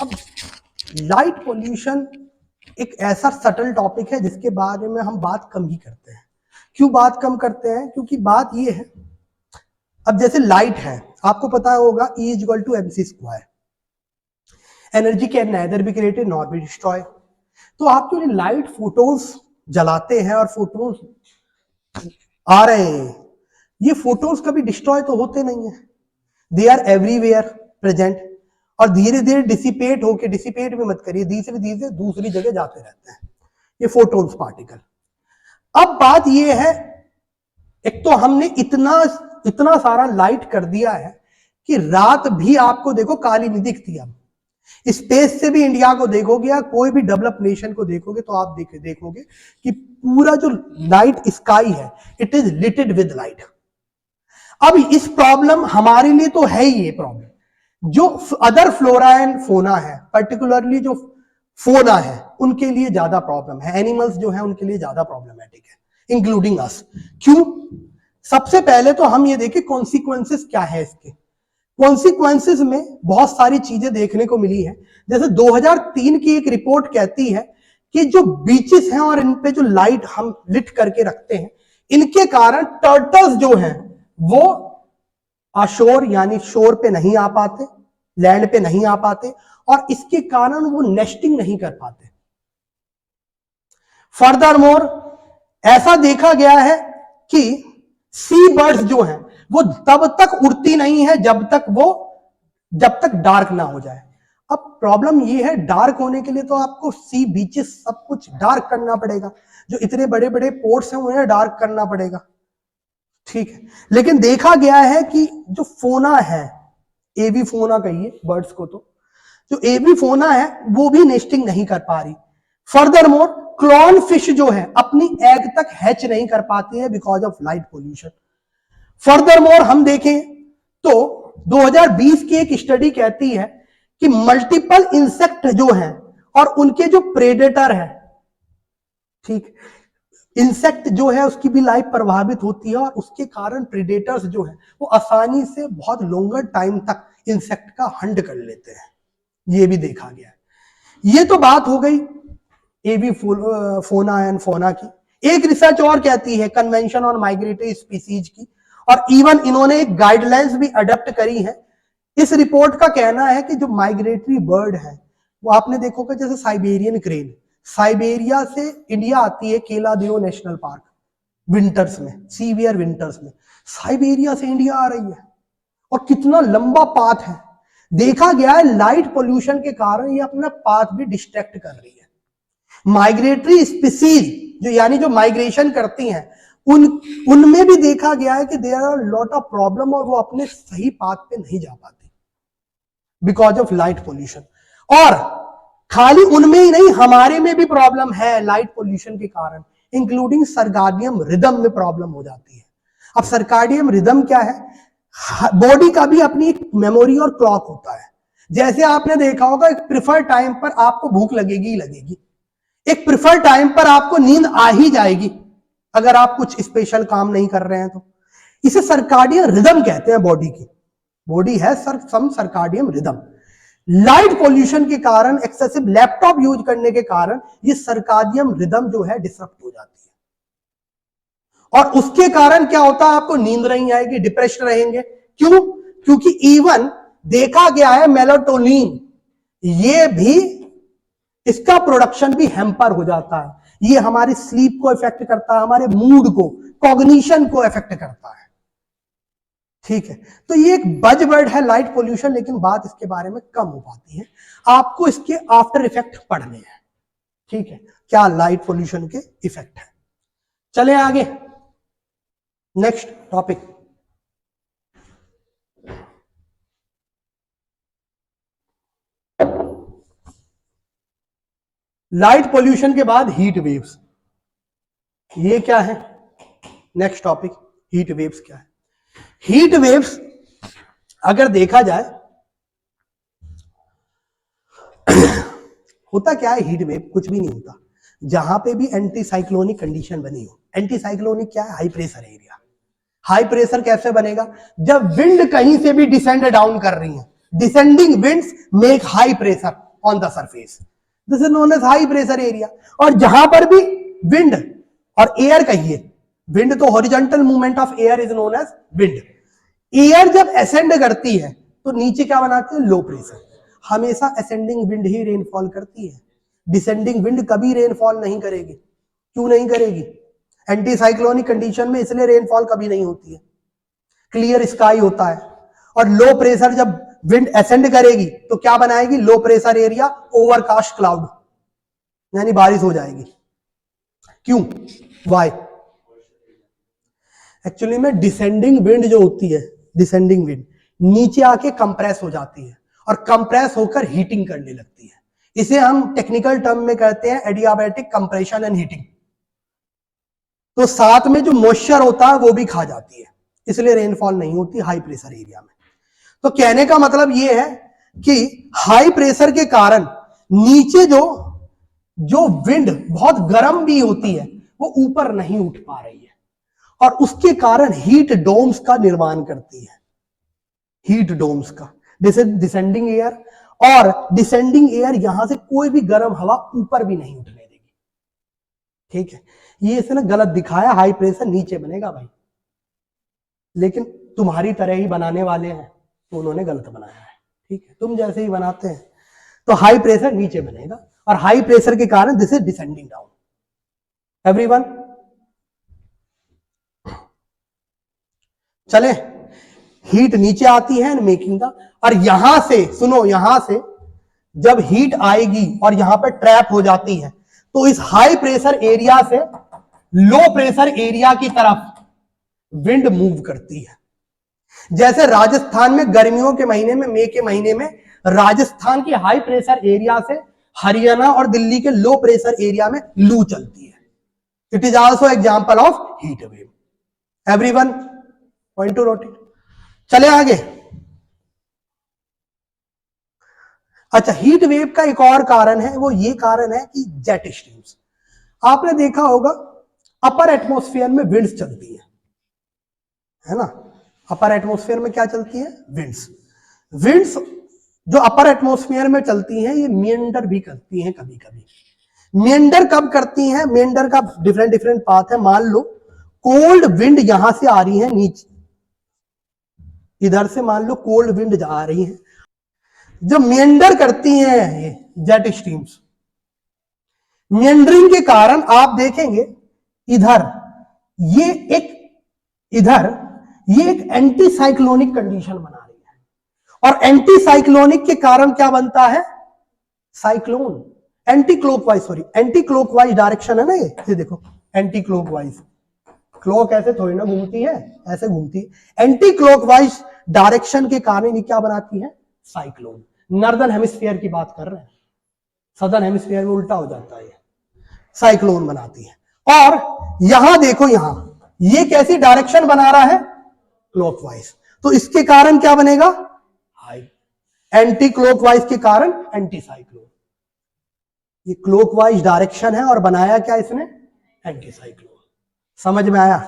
अब light pollution एक ऐसा सटल टॉपिक है जिसके बारे में हम बात कम ही करते हैं। क्यों बात कम करते हैं? क्योंकि बात ये है, अब जैसे लाइट है, आपको पता होगा E equal to MC square, energy can neither be created nor be destroy. तो आप जो लाइट फोटोन्स जलाते हैं और फोटोन्स आ रहे हैं, ये फोटोन्स कभी डिस्ट्रॉय तो होते नहीं है, दे आर एवरीवेयर प्रेजेंट, और धीरे धीरे डिसिपेट होके, डिसिपेट भी मत करिए, धीरे धीरे दूसरी जगह जाते रहते हैं ये फोटोन्स पार्टिकल। अब बात ये है, एक तो हमने इतना सारा लाइट कर दिया है कि रात भी आपको देखो काली नहीं दिखती। अब स्पेस से भी इंडिया को देखोगे या कोई भी डेवलप नेशन को देखोगे तो आप देखोगे कि पूरा जो लाइट स्काई है इट इज लिटेड विद लाइट। अब इस प्रॉब्लम हमारे लिए तो है ही, ये प्रॉब्लम जो अदर फ्लोरा एंड फोना है, पर्टिकुलरली जो फोना है उनके लिए ज्यादा प्रॉब्लम है, एनिमल्स जो है उनके लिए ज्यादा प्रॉब्लमेटिक है, इंक्लूडिंग अस। क्यों? सबसे पहले तो हम ये देखें कॉन्सिक्वेंसेस क्या है इसके। कॉन्सिक्वेंसेस में बहुत सारी चीजें देखने को मिली है। जैसे 2003 की एक रिपोर्ट कहती है कि जो बीचेस हैं और इन पे जो लाइट हम लिट करके रखते हैं, इनके कारण टर्टल्स जो हैं वो अशोर यानी शोर पे नहीं आ पाते, लैंड पे नहीं आ पाते, और इसके कारण वो नेस्टिंग नहीं कर पाते। फर्दरमोर ऐसा देखा गया है कि सी बर्ड्स जो हैं वो तब तक उड़ती नहीं है जब तक डार्क ना हो जाए। अब प्रॉब्लम ये है, डार्क होने के लिए तो आपको सी बीचेस सब कुछ डार्क करना पड़ेगा, जो इतने बड़े बड़े पोर्ट्स हैं उन्हें डार्क करना पड़ेगा, ठीक है। लेकिन देखा गया है कि जो फोना है, एवी फोना कहिए बर्ड्स को, तो जो एवी फोना है वो भी नेस्टिंग नहीं कर पा रही। फर्दरमोर क्लॉन फिश जो है अपनी एग तक हैच नहीं कर पाती है because of light pollution. Furthermore हम देखें तो 2020 की एक स्टडी कहती है कि मल्टीपल इंसेक्ट जो हैं और उनके जो प्रेडेटर है, ठीक, इंसेक्ट जो है उसकी भी लाइफ प्रभावित होती है, और उसके कारण प्रेडेटर्स जो है वो आसानी से बहुत लॉन्गर टाइम तक इंसेक्ट का हंट कर लेते हैं, ये भी देखा गया है। ये तो बात हो गई एवी फोना एंड फोना की। एक रिसर्च और कहती है कन्वेंशन ऑन माइग्रेटरी स्पीसीज की, और इवन इन्होंने एक गाइडलाइंस भी अडॉप्ट करी है। इस रिपोर्ट का कहना है कि जो माइग्रेटरी बर्ड है वो आपने देखोगे, जैसे साइबेरियन क्रेन, साइबेरिया से इंडिया आती है केलादियो नेशनल पार्क विंटर्स में, सीवियर विंटर्स में साइबेरिया से इंडिया आ रही है, और कितना लंबा पाथ है। देखा गया है लाइट पोल्यूशन के कारण ये अपना पाथ भी डिस्ट्रैक्ट कर रही है। माइग्रेटरी स्पीसीज जो यानी जो माइग्रेशन करती हैं उनमें भी देखा गया है कि there are lot of problem, और वो अपने सही पाथ पे नहीं जा पाती बिकॉज ऑफ लाइट पोल्यूशन। और खाली उनमें ही नहीं, हमारे में भी प्रॉब्लम है लाइट पोल्यूशन के कारण, इंक्लूडिंग सर्काडियम रिदम में प्रॉब्लम हो जाती है। अब सर्काडियम रिदम क्या है? बॉडी का भी अपनी एक मेमोरी और क्लॉक होता है। जैसे आपने देखा होगा एक प्रिफर टाइम पर आपको भूख लगेगी ही लगेगी, एक प्रिफर टाइम पर आपको नींद आ ही जाएगी अगर आप कुछ स्पेशल काम नहीं कर रहे हैं तो। इसे सर्काडियन रिदम कहते हैं। बॉडी की बॉडी है सम सर्काडियन रिदम। लाइट पोल्यूशन के कारण, एक्सेसिव लैपटॉप यूज करने के कारण ये सर्काडियन रिदम जो है डिसरप्ट हो जाती है, और उसके कारण क्या होता है, आपको नींद नहीं आएगी, डिप्रेशन रहेंगे। क्यों? क्योंकि इवन देखा गया है मेलाटोनिन, ये भी इसका प्रोडक्शन भी हैम्पर हो जाता है। ये हमारी स्लीप को इफेक्ट करता है, हमारे मूड को, कॉग्निशन को इफेक्ट करता है, ठीक है। तो ये एक बजवर्ड है लाइट पोल्यूशन, लेकिन बात इसके बारे में कम हो पाती है। आपको इसके आफ्टर इफेक्ट पढ़ने हैं, ठीक है, क्या लाइट पोल्यूशन के इफेक्ट है। चले आगे, नेक्स्ट टॉपिक। लाइट पोल्यूशन के बाद हीट वेव्स, ये क्या है? नेक्स्ट टॉपिक, हीट वेव्स क्या है? हीट वेव्स अगर देखा जाए होता क्या है, हीट वेव कुछ भी नहीं होता, जहां पे भी एंटी साइक्लोनिक कंडीशन बनी हो। एंटी साइक्लोनिक क्या है? High pressure area. High pressure कैसे बनेगा? जब विंड कहीं से भी डिसेंड डाउन कर रही है, descending winds make high pressure on the surface, this is known as high pressure area. और जहां पर भी विंड और एयर कहिए, विंड तो horizontal movement of air is known as wind. Air जब असेंड करती है तो नीचे क्या बनाती है, लो प्रेशर। हमेशा असेंडिंग विंड ही रेनफॉल करती है, डिसेंडिंग विंड कभी रेनफॉल नहीं करेगी। क्यों नहीं करेगी? एंटी साइक्लोनिक कंडीशन में इसलिए रेनफॉल कभी नहीं होती है, क्लियर स्काई होता है। और लो प्रेशर जब विंड असेंड करेगी तो क्या बनाएगी, low pressure area, overcast cloud, यानी बारिश हो जाएगी। क्यों? वाई? एक्चुअली में डिसेंडिंग विंड जो होती है, डिसेंडिंग विंड नीचे आके कंप्रेस हो जाती है और कंप्रेस होकर हीटिंग करने लगती है। इसे हम टेक्निकल टर्म में कहते हैं एडियाबैटिक कंप्रेशन एंड हीटिंग। तो साथ में जो मॉइस्चर होता है वो भी खा जाती है, इसलिए रेनफॉल नहीं होती हाई प्रेशर एरिया में। तो कहने का मतलब ये है कि हाई प्रेशर के कारण नीचे जो विंड बहुत गर्म भी होती है वो ऊपर नहीं उठ पा रही है और उसके कारण हीट डोम्स का निर्माण करती है, हीट डोम्स का, डिसेंडिंग एयर। और डिसेंडिंग एयर यहां से कोई भी गर्म हवा ऊपर भी नहीं उठने देगी। ठीक है, ये इसने गलत दिखाया, हाई प्रेशर नीचे बनेगा भाई, लेकिन तुम्हारी तरह ही बनाने वाले हैं तो उन्होंने गलत बनाया है। ठीक है, तुम जैसे ही बनाते हैं तो हाई प्रेशर नीचे बनेगा और हाई प्रेशर के कारण this is descending down. Everyone चले, हीट नीचे आती है मेकिंग द, और यहां से सुनो, यहां से जब हीट आएगी और यहां पर ट्रैप हो जाती है तो इस हाई प्रेशर एरिया से लो प्रेशर एरिया की तरफ विंड मूव करती है। जैसे राजस्थान में गर्मियों के महीने में, मई के महीने में राजस्थान की हाई प्रेशर एरिया से हरियाणा और दिल्ली के लो प्रेशर एरिया में लू चलती है। It is also example of heat wave. Everyone point two note it. चले आगे। अच्छा, हीट वेव का एक और कारण है, वो ये कारण है कि जेट स्ट्रीम्स। आपने देखा होगा अपर एटमॉस्फेयर में विंड्स चलती है ना, अपर एटमॉस्फेयर में क्या चलती है, विंड्स। विंड्स जो अपर एटमॉस्फेयर में चलती हैं ये मिएंडर भी करती हैं कभी कभी। मिएंडर कब करती हैं? मिएंडर का डिफरेंट पाथ है। मान लो कोल्ड विंड यहां से आ रही है नीचे, इधर से मान लो कोल्ड विंड आ रही है, जो मिएंडर करती हैं ये जेट स्ट्रीम्स। मिएंडरिंग के कारण आप देखेंगे इधर ये एक एंटी साइक्लोनिक कंडीशन बना रही है और एंटी साइक्लोनिक के कारण क्या बनता है, साइक्लोन। एंटी क्लॉकवाइज डायरेक्शन है ना ये देखो, एंटी क्लॉकवाइज, क्लॉक ऐसे थोड़ी ना घूमती है, ऐसे घूमती है। एंटी क्लॉकवाइज डायरेक्शन के कारण ये क्या बनाती है, साइक्लोन। नॉर्दर्न हेमिस्फीयर की बात कर रहे हैं, सदर्न हेमिस्फीयर में उल्टा हो जाता है, साइक्लोन बनाती है। और यहां देखो, यहां ये कैसी डायरेक्शन बना रहा है, क्लॉकवाइज, तो इसके कारण क्या बनेगा, हाई। एंटी क्लॉकवाइज के कारण एंटी साइक्लोन। ये क्लॉकवाइज डायरेक्शन है और बनाया क्या इसने, एंटी साइक्लोन। समझ में आया?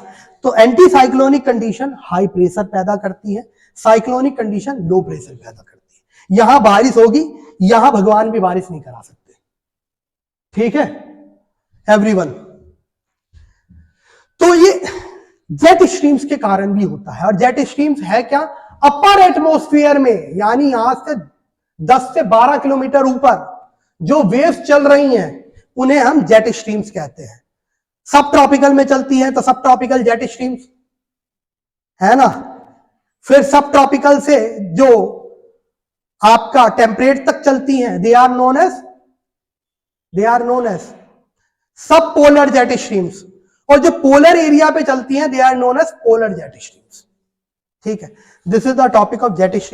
तो anti cyclonic condition high pressure पैदा करती है, साइक्लोनिक कंडीशन लो प्रेशर पैदा करती है। यहां बारिश होगी, यहां भगवान भी बारिश नहीं करा सकते। ठीक है एवरीवन। तो ये जेट स्ट्रीम्स के कारण भी होता है। और जेट स्ट्रीम्स है क्या, अपर एटमॉस्फेयर में, यानी यहां से 10 से 12 किलोमीटर ऊपर जो वेव्स चल रही हैं उन्हें हम जेट स्ट्रीम्स कहते हैं। सब ट्रॉपिकल में चलती है तो सब ट्रॉपिकल जेट स्ट्रीम्स है ना। फिर सब ट्रॉपिकल से जो आपका टेम्परेट तक चलती हैं, they are known as sub polar jet streams. और जो पोलर एरिया पे चलती हैं they are known as polar jet streams. ठीक है, this is the topic of jet stream.